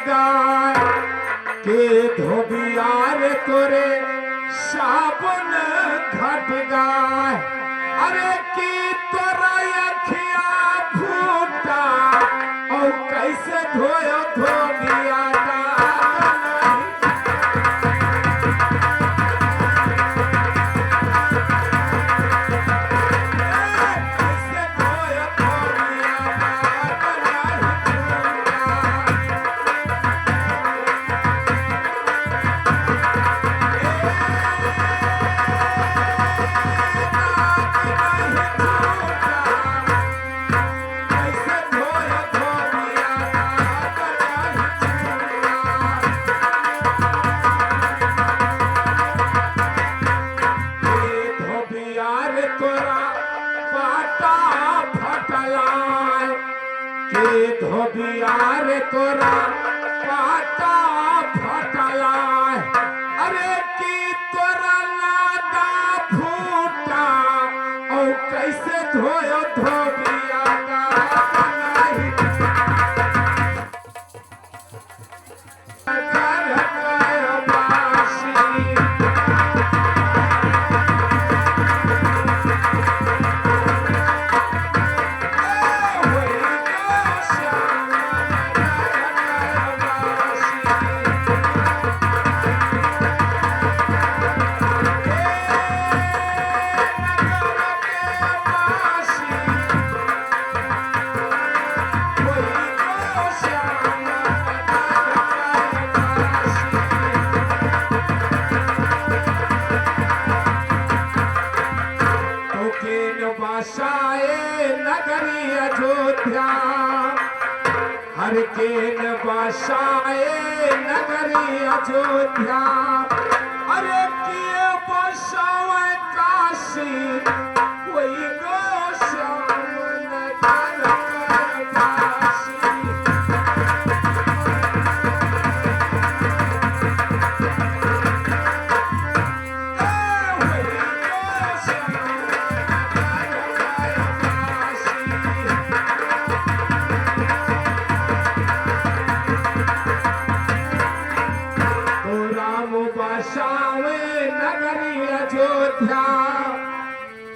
गाय के धोबियार तोरे साबुन घट गाय अरे की तोरा अखिया फूटा और कैसे धोयो धोबिया धोबियार तोरा पाटा फटला अरे की तोरा लादा फूटा और कैसे धोयो धोबिया नगरी अयोध्या हर के बसाए नगरी अयोध्या अरे किए बसाए काशी कोई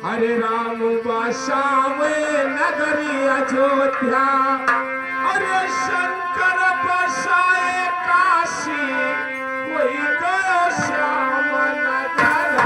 हरे राम बसावे नगरी अयोध्या अरे शंकर बसाए काशी कोई गयो श्याम नगर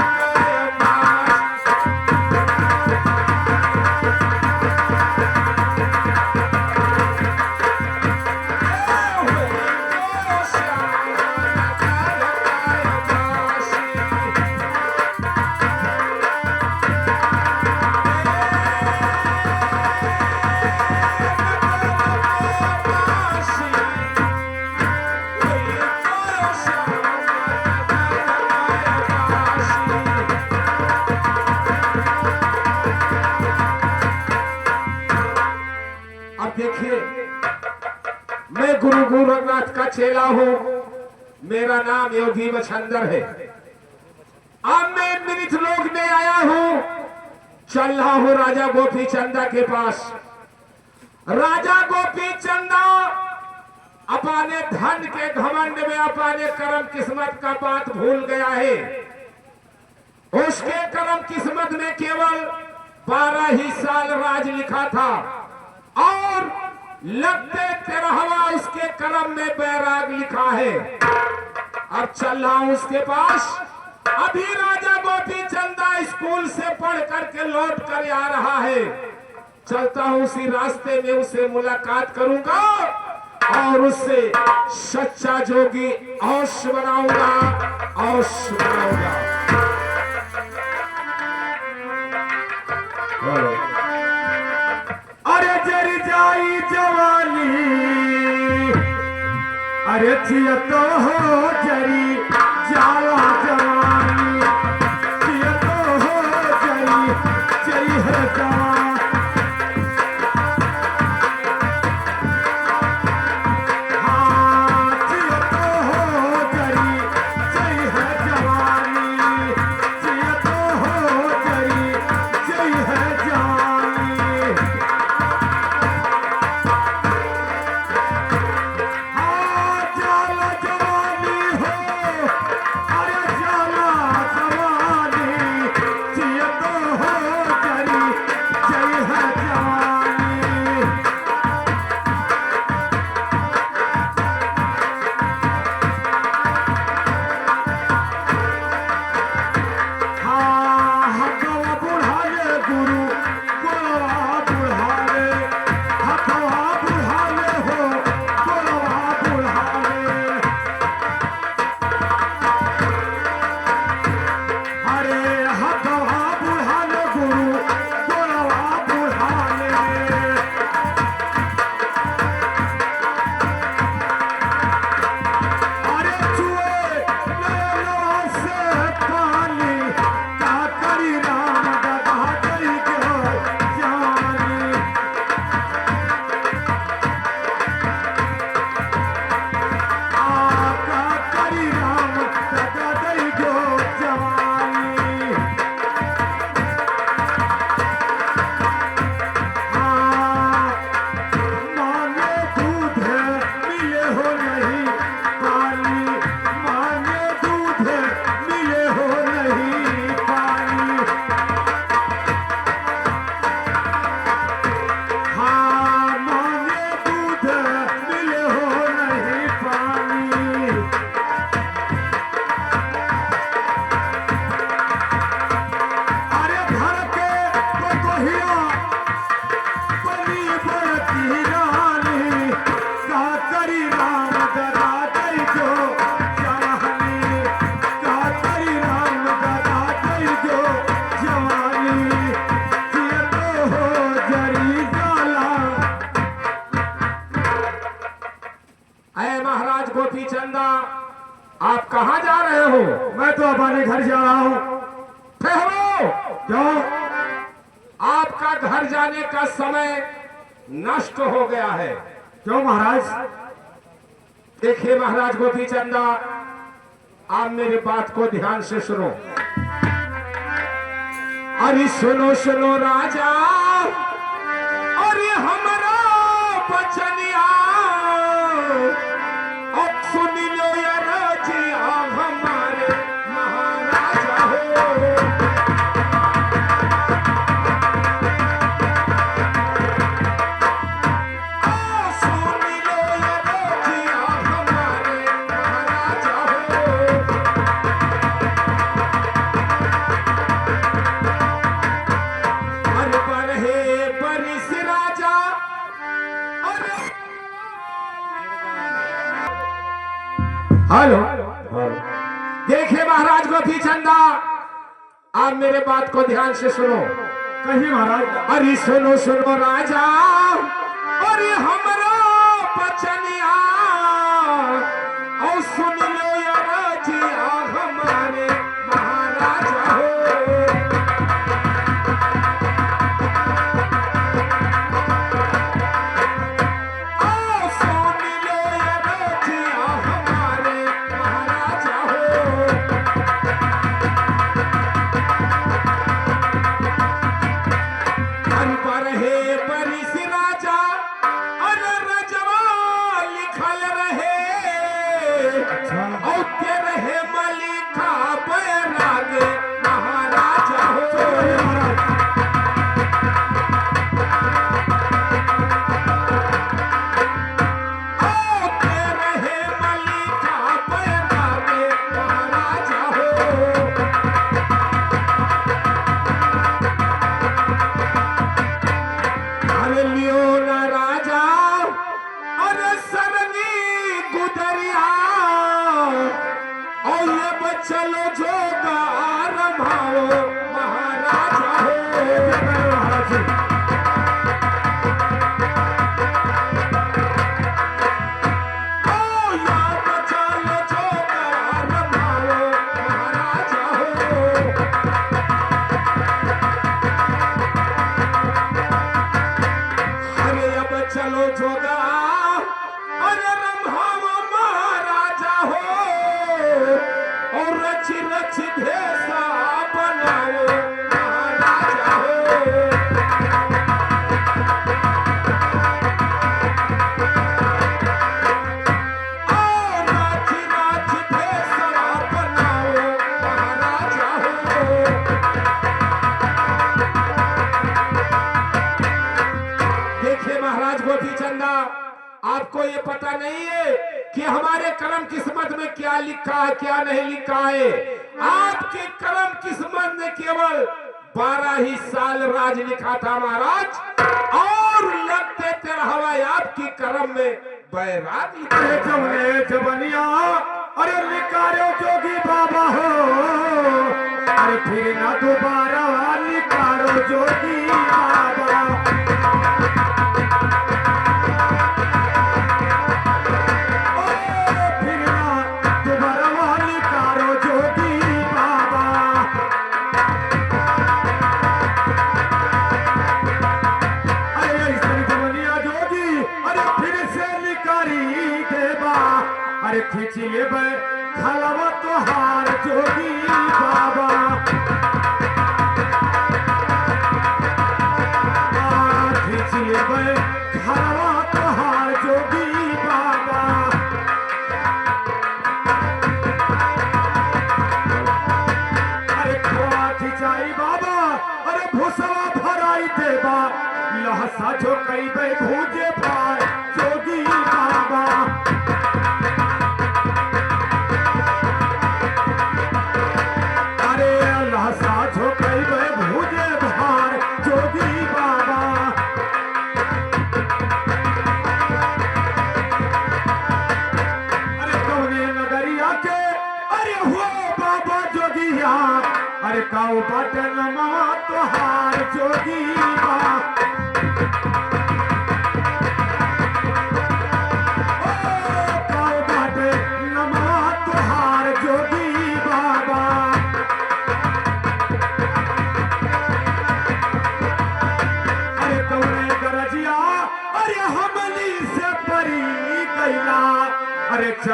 देखिए मैं गुरु गोरखनाथ का चेला हूं मेरा नाम योगी बछंदर है अब मैं मिनिट लोक में आया हूं चल रहा हूं राजा गोपी चंदा के पास राजा गोपी चंदा अपने धन के घमंड में अपने कर्म किस्मत का बात भूल गया है उसके कर्म किस्मत में केवल 12 ही साल राज लिखा था और लगते 13वां उसके कर्म में बैराग लिखा है अब चल रहा हूं उसके पास अभी राजा गोपी चंदा स्कूल से पढ़ करके लौट कर आ रहा है चलता हूं उसी रास्ते में उसे मुलाकात करूंगा और उससे सच्चा जोगी अवश्य बनाऊंगा अवश्य बनाऊंगा अरे जर जाई जवानी अरे चिया तो हो जरी जाला जवानी चिया तो हो जरी चली है जवानी आप कहाँ जा रहे हो? मैं तो अपने घर जा रहा हूँ। ठहरो। क्यों? आपका घर जाने का समय नष्ट हो गया है। क्यों महाराज? देखिए महाराज गोपी चंदा, आप मेरी बात को ध्यान से सुनो। अरे सुनो सुनो राजा, अरे हमारा बचनिया, अब सुन लो ये राजिया, हमारे महाराजा हो। हेलो, देखिए महाराज गोपी चंदा, आप मेरे बात को ध्यान से सुनो। कहिए महाराज। अरे सुनो सुनो राजा, अरे हमारा बचनिया, और सुन लो ये राजिया, हमारे महाराजा हो। चलो जोगार भाओ महाराजा हो। चलो जोगार भाओ महाराजा हो। अरे अब चलो जोगा, अरे रंभाओ महाराजा हो, और रच रच भेसा बनाओ महाराजा हो। और रच रच भेसा बनाओ महाराजा हो। देखिए महाराज गोपी चंदा, आपको ये पता नहीं है कि हमारे कलम किस्मत में क्या लिखा है, क्या नहीं लिखा है। आपके कलम किस्मत ने केवल 12 ही साल राज लिखा था महाराज, और लगते 13वां आपकी कलम में बैराग लिखा है। जबनिया, अरे निकारो जोगी बाबा हो, अरे फिर ना दोबारा निकारो जोगी बाबा। अरे खींच ले खलवा तोहार जोगी बाबा। खींच ले खलवा तोहार जोगी बाबा। अरे खोआ खिंचाई बाबा, अरे भूसवा भराई देबा, लहसा जो कई बे भूजे भाई जोगी बाबा। अरे काऊ बटन मामा तोहार जोगी बा। काऊ बटन मामा तोहार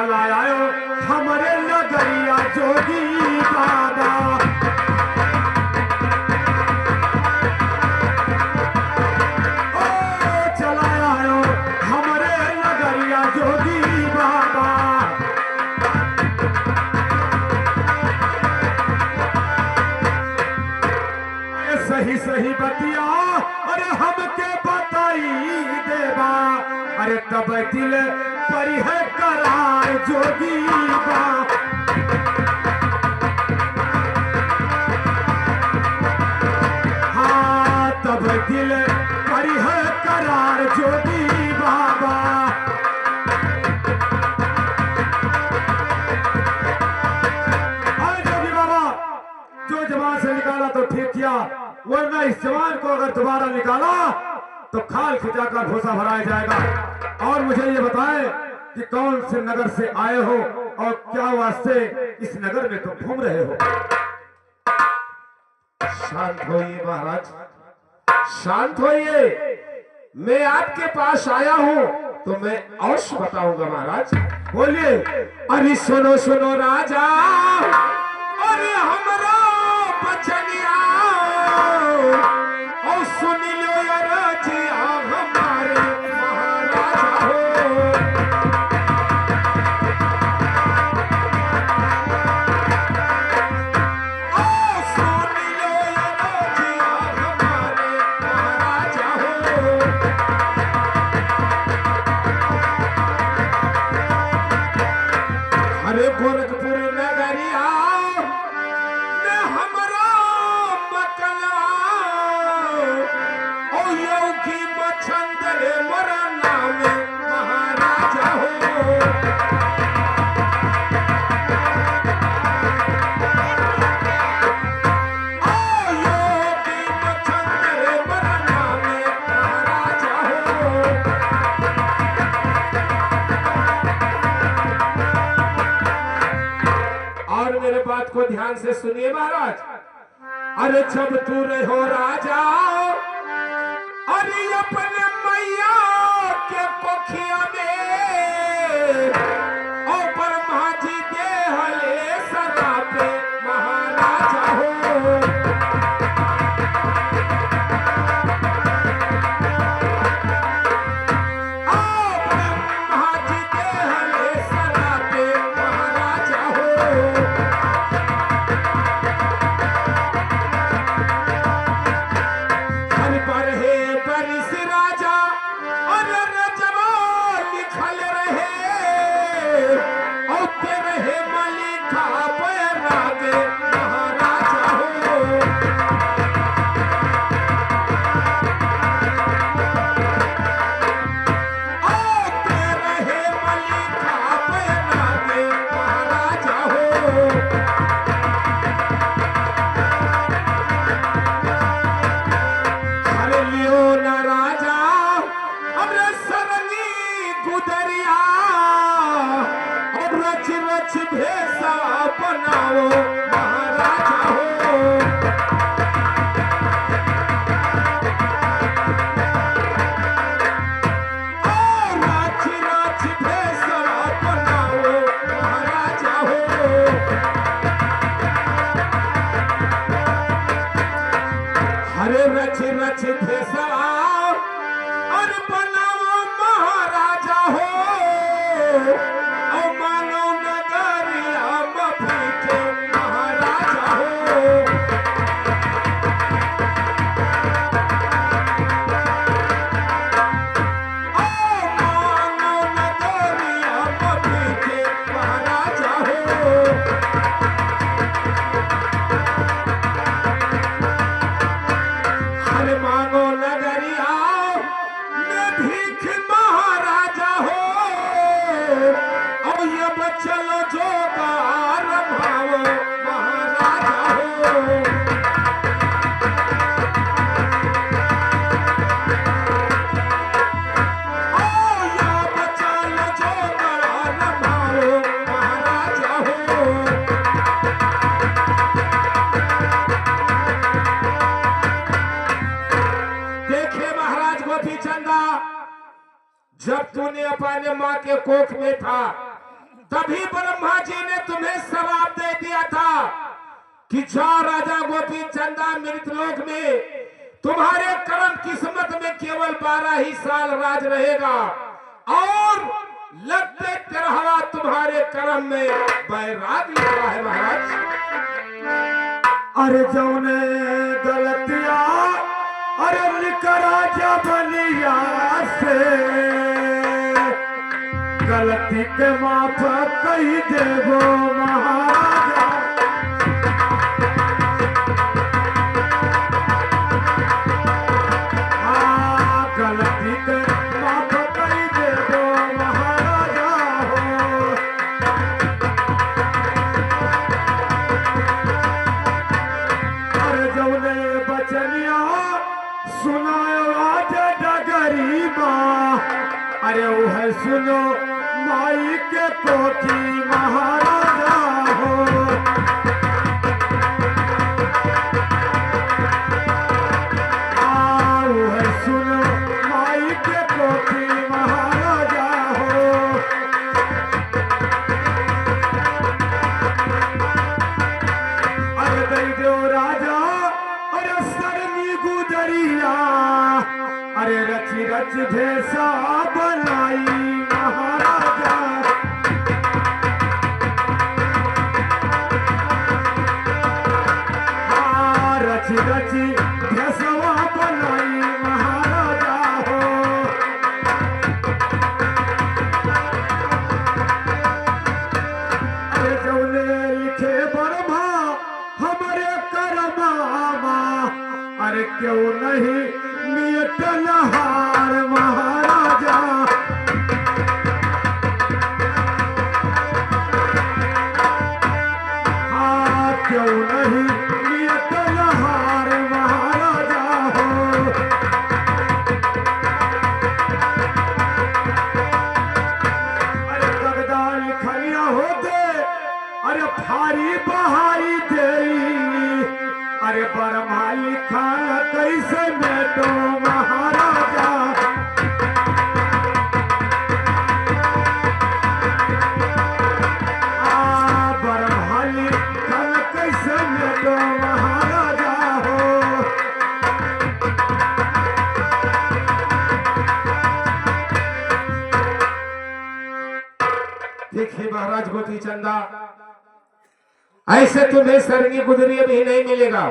चला आयो हमारे नगरिया जोगी बाबा। ओ चला आयो हमारे नगरिया जोगी बाबा। सही सही बतिया अरे हमके बताई देवा। अरे तब दिल पर है करार जोगी बा। हाँ तब दिल पर है करार जोगी बाबा। जोगी बाबा जो जवान से निकाला तो ठीक किया, वरना इस जवान को अगर दोबारा निकाला तो खाल खिंचाकर भूसा भराया जाएगा। और मुझे ये बताएं कि कौन से नगर से आए हो और क्या वास्ते इस नगर में तुम घूम रहे हो। शांत होइए महाराज, शांत होइए। मैं आपके पास आया हूं तो मैं अवश्य बताऊंगा महाराज। बोलिए। अरे सुनो सुनो राजा, अरे हमारा बचनिया और सुन लो ये राजिया हमारे महाराजा हो। ओ सुन लो ये राजिया हमारे महाराजा हो। अरे गोरखपुर नगरिया ने हमरा मकलवा ओ योगी मछंदर मोरा नाम महाराजा हो। ओ योगी मछंदर मोरा नाम महाराजा हो। और मेरे बात को ध्यान से सुनिए महाराज। अरे जब तू रहो राजा, अरे अपने मैया के कोखिया में ओ ब्रह्मा जी दे हले सदा पे महाराजा हो। ओ ब्रह्मा जी दे हले सदा पे महाराजा हो। हर पर है परिस राजा और रजवा लिखल रहे और तेरे है मलिका बैराग महाराजा हो। और तेरे है मलिका बैराग महाराजा हो। अरे लियो न राजा हमरे सरनी गुदरिया और रच रच भेसा बनाओ महाराजा हो। और रच रच भेसा बनाओ महाराजा हो। हरे रच रच भेसवा और बनाओ महाराजा हो। और मानो नगरिया मफीके महाराजा हो। ओ मानो नगरिया मफीके महाराजा हो। हर मांगो नगरिया में भीख महाराजा हो। और ये बचलो जोगार भाव महाराजा हो। ओ ये बचलो जोगार भाव महाराजा हो। देखे महाराज गोपी चंदा, जब तूने अपने माँ के कोख में था तभी ब्रह्मा जी ने तुम्हें श्राप दे दिया था कि जाओ राजा गोपी चंदा मृतलोक में तुम्हारे कर्म किस्मत में केवल 12 ही साल राज रहेगा और लगते 13वां तुम्हारे कर्म में बैराग लिखा है महाराज। अरे जौने गलतिया अरे निकरा जा बलिया से गलती के माफ कही देवो महाराजा। गलती के माफ कही देवो महाराजा हो। अरे जौने बचनिया सुनायो आज डगरी माँ अरे वह सुनो माई के कोठी महाराजा हो। वह सुनो माई के कोठी महाराजा हो। अरे दैदेव राजा अरे सरनी गुदरिया अरे रची रच भेसा बनाई महाराजा। रची रची भेसवा बनाई महाराजा हो। अरे जौने लिखे बर्मा हमारे करमामा अरे क्यों नहीं नियत नहार महाराजा। क्यों नहीं नियत नहार महाराजा हो। अरे कगदा लिखनिया होते अरे फारी बहारी देई अरे बरमा लिखा कैसे बेटो महाराजा। बरमा लिखा कैसे बेटो महाराजा हो। देखिए महाराज गोपी चंदा ऐसे तुम्हें सरंगी गुदरी भी नहीं मिलेगा।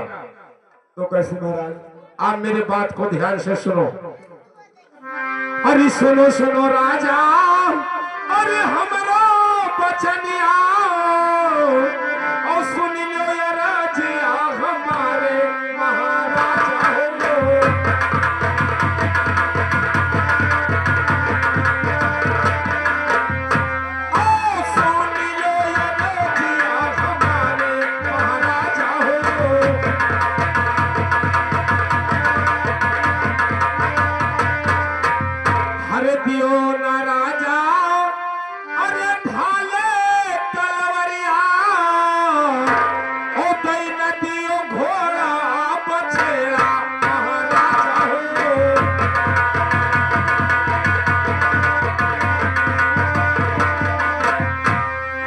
तो कैसे महाराज? आप मेरे बात को ध्यान से सुनो। अरे सुनो सुनो राजा अरे हमारा बचनिया और सुन लो ये राजिया हमारे महाराजा हो। सुन लो ये राजिया हमारे महाराजा हो। हरे दियो ना राजा अरे ढाले तलवरिया ओ दई नदियो घोड़ा बछेड़ा महाराजा हो।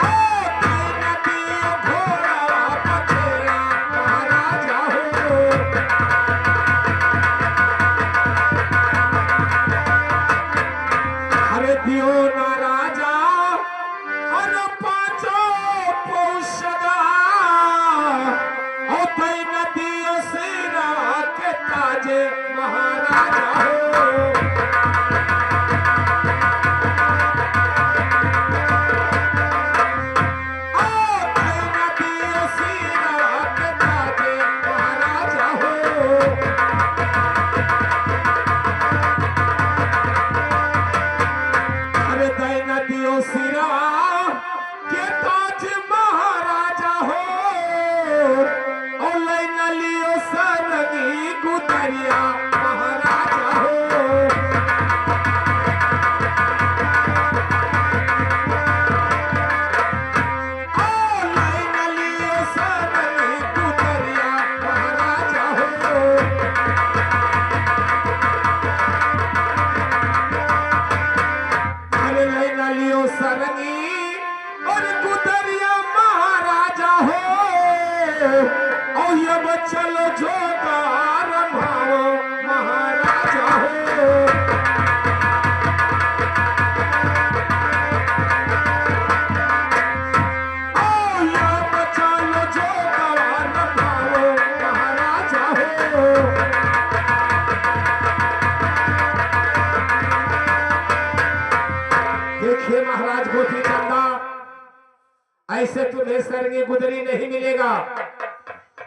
ओ दई नदियो घोड़ा बछेड़ा महाराजा हो। हरे दियो ना राजा अन पाचो पौषदा ओ तई नदियो सिरा के ताजे महाराजा हो। ओ तई नदियो सिरा के ताजे महाराजा हो। अरे दई नदियों सिरा के ताज महाराजा हो। और लई नलियो सरंगी गुदरिया महाराजा हो। और ये चलो जो रमाओ महाराजा हो। और ये चलो जो रमाओ महाराजा हो। देखिए महाराज गोपी चंदा, ऐसे तुम्हें सरंगी गुदरी नहीं मिलेगा।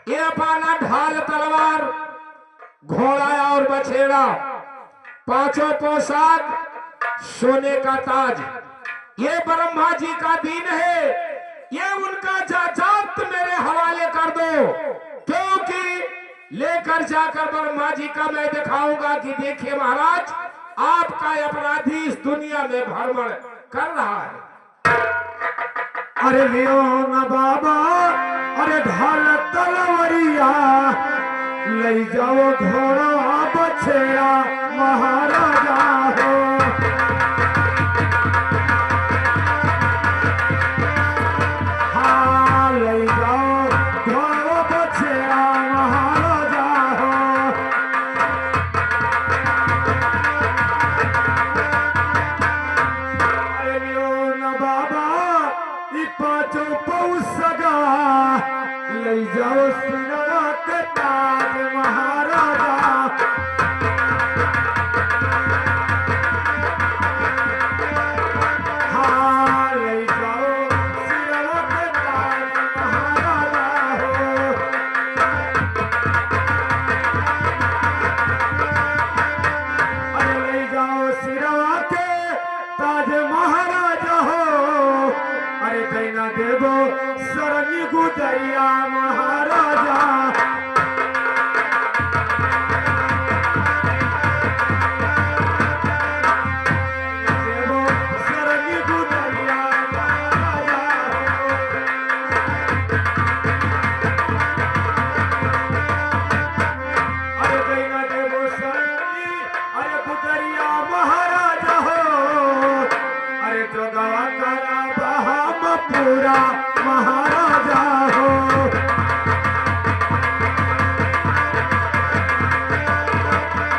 ये अपना ढाल तलवार, घोड़ा और बछेड़ा, पांचों पोशाक, सोने का ताज, ये ब्रह्मा जी का दीन है। ये उनका जात मेरे हवाले कर दो, क्योंकि लेकर जाकर ब्रह्मा जी का मैं दिखाऊंगा कि देखिए महाराज, आपका अपराधी इस दुनिया में भ्रमण कर रहा है। अरे लियो न बाबा, अरे ढाल तलवरिया, ले जाओ घोड़ा बछेड़ा महाराजा हो। हाँ, ले जाओ घोड़ा बछेड़ा महाराजा हो। अरे लियो न बाबा, पांचों पौसगा, ले जाओ सिरवा के ताज महाराजा। हाँ, ले जाओ सिरवा के ताज महाराजा हो। अरे ले जाओ सिरवा के ताज महाराजा हो। अरे कैना देवो सरंगी गुदरिया महाराजा। देवो सरंगी गुदरिया महाराजा। अरे कैना देवो सरंगी, अरे गुदरिया महाराजा हो। अरे जोगवा करा पूरा महाराजा हो।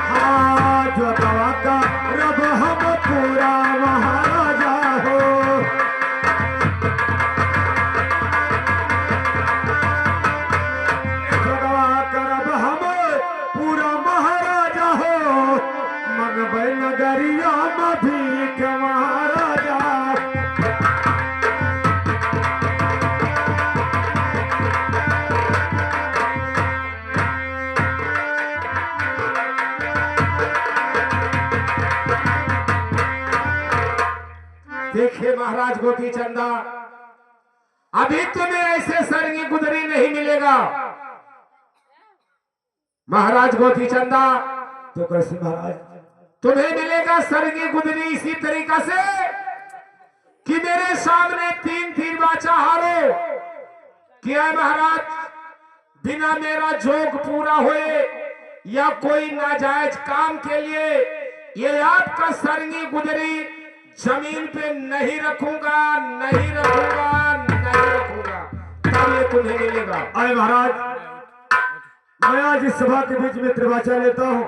हाँ, जो गवा का रब हम पूरा महाराजा हो। जो गवा का रब हम पूरा महाराजा हो। मंगबे नगरिया में भीख महाराजा। देखिए महाराज गोपी चंदा, अभी तुम्हें ऐसे सरंगी गुदरी नहीं मिलेगा। महाराज गोपी चंदा, तो कैसे महाराज? तुम्हें मिलेगा सरंगी गुदरी इसी तरीका से कि मेरे सामने तीन तीन बाचा हारो क्या महाराज, बिना मेरा जोग पूरा हुए या कोई नाजायज काम के लिए ये आपका सरंगी गुदरी जमीन पे नहीं रखूंगा, नहीं रखूंगा, नहीं रखूंगा, तब ये तुम्हें मिलेगा। अरे महाराज, मैं आज इस सभा के बीच में त्रिवाचा लेता हूँ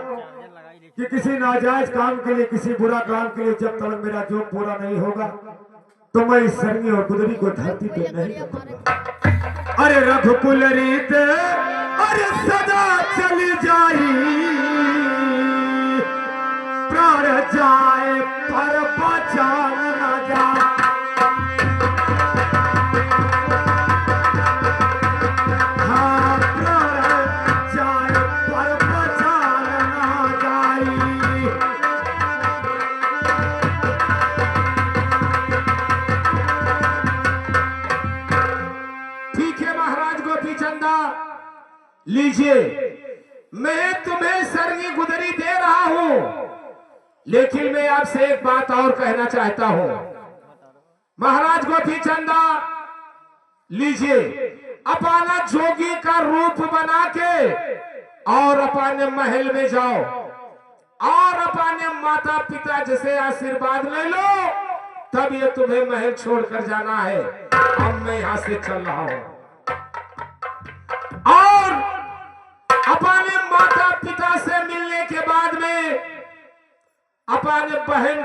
कि किसी नाजायज काम के लिए, किसी बुरा काम के लिए जब तक मेरा जोग पूरा नहीं होगा तो मैं इस सरंगी और गुदरी को धरती पे नहीं रखूंगा। अरे रघुकुल रीत, अरे सदा चली जाई, प्राण जाए पर बचान न जा। हाँ, प्राण जाए पर बचान न जाई। ठीक है महाराज गोपी चंदा, लीजिए, मैं तुम्हें सरंगी गुदरी दे रहा हूं, लेकिन मैं आपसे एक बात और कहना चाहता हूं। महाराज गोपी चंदा, लीजिए, अपना जोगी का रूप बना के और अपने महल में जाओ और अपने माता पिता जैसे आशीर्वाद ले लो, तब ये तुम्हें महल छोड़कर जाना है। अब मैं यहां से चल रहा हूं।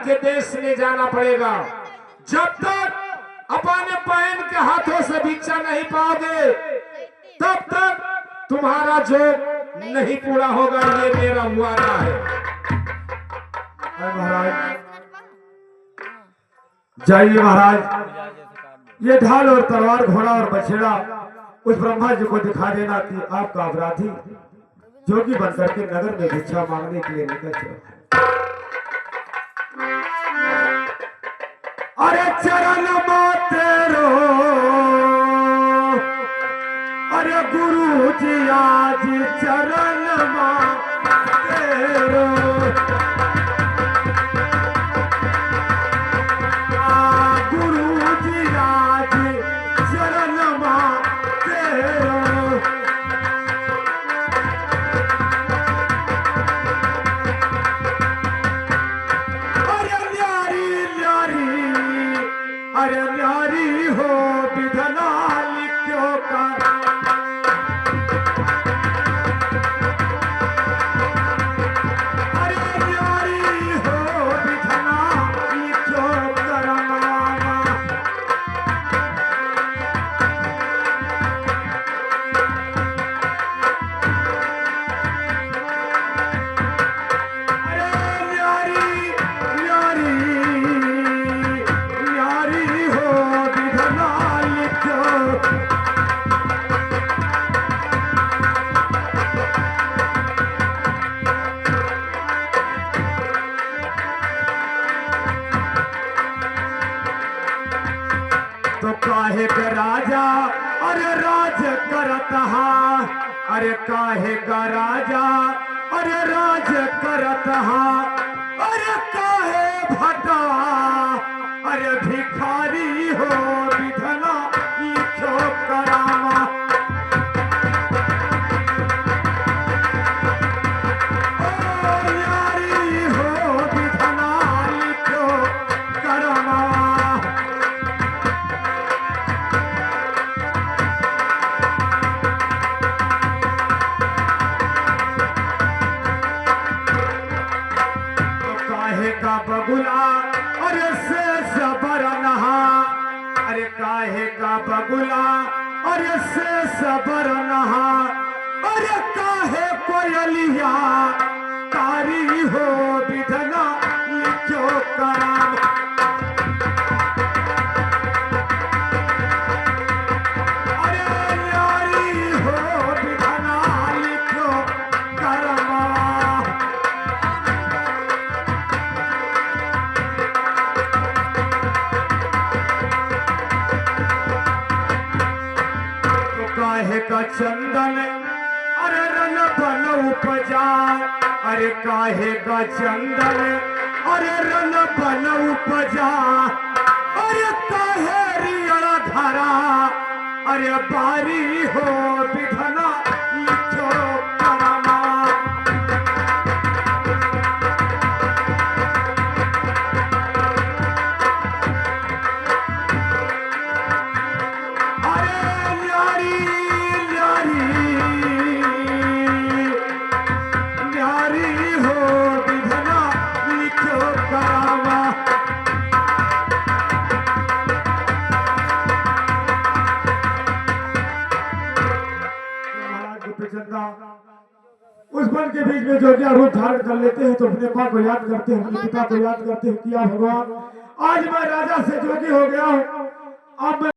के देश ले जाना पड़ेगा। जब तक अपने बहन के हाथों से भिक्षा नहीं पाओगे तब तक तुम्हारा जो नहीं पूरा होगा। ये मेरा वादा है। महाराज जाइए महाराज, ये ढाल और तलवार, घोड़ा और बछड़ा उस ब्रह्मा जी को दिखा देना कि आपका अपराधी जोगी बनकर के नगर में भिक्षा मांगने के लिए निकल चला। अरे चरण तेरो, अरे गुरु जी आज चरण तेरो, गुरु जी आज चरण तेरो। अरे न्यारी न्यारी, अरे न्यारी हो विधना लिखो कर, अरे न्यारी हो विधना लिखो करमावा। अरे न्यारी न्यारी, न्यारी हो विधना लिखो। तो काहे का राजा अरे राज करत हा, अरे काहे का राजा अरे राज करत हा, अरे काहे भटा अरे भिखारी हो विधना लिखो करावा। ओ न्यारी हो विधना लिखो करावा। काहे का बगुला अरे से सबर नहा, अरे काहे का बगुला अरे से सबर नहा, अरे काहे कोयलिया कारी हो विधना लिखो कराम। अरे न्यारी हो विधना लिखो करमा। काहे का चंदन अरे रन बन उपजा, अरे काहे का चंदन अरे रन बन उपजा, अरे काहे रियड़ा धरा अरे बारी हो विधना लिखो करमा। अरे न्यारी न्यारी, न्यारी हो विधना लिखो करावा। उस वन के बीच में जो क्या रूप धारण कर लेते हैं तो अपने माँ को याद करते हैं, अपने पिता को याद करते हैं। किया भगवान आज मैं राजा से जोगी हो गया हूँ, अब